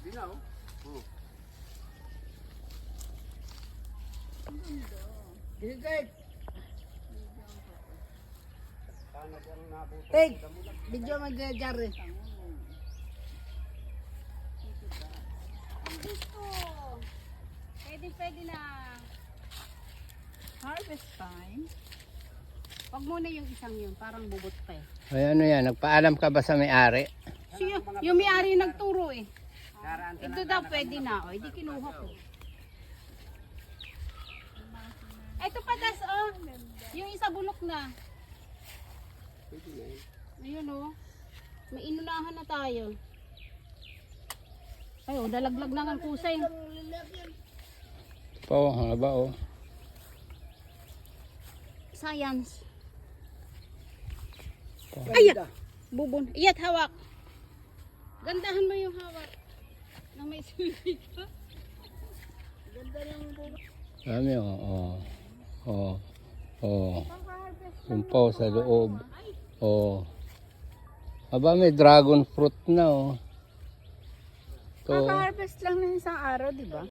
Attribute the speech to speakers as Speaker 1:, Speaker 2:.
Speaker 1: Pwede na oh. Oh.
Speaker 2: Gilgit! Take! Video mag-jari.
Speaker 3: Dito. Pwede na.
Speaker 4: Harvest time.
Speaker 3: Wag muna yung isang yun, parang bubot pa eh.
Speaker 5: Ay, ano yan? Nagpaalam ka ba sa may-ari?
Speaker 3: Siya, yung may-ari nagturo eh. Ito daw pwede na. O, hindi kinuha ko. Ito patas oh. Yung isa bulok na. Ayun oh. May inunahan na tayo. Ay oh, dalaglag na ng kusay.
Speaker 5: Po, haba oh.
Speaker 3: Science. Ayat! Bubon. Iyat, hawak. Gandahan mo yung hawak. Nang may sulit ka. Ganda ng bubon.
Speaker 5: Dami oh. Oh. Oh. Oh. Yung po sa loob. Oh. Aba, may dragon fruit na oh. To.
Speaker 4: Kaka-harvest lang ng isang araw, di ba?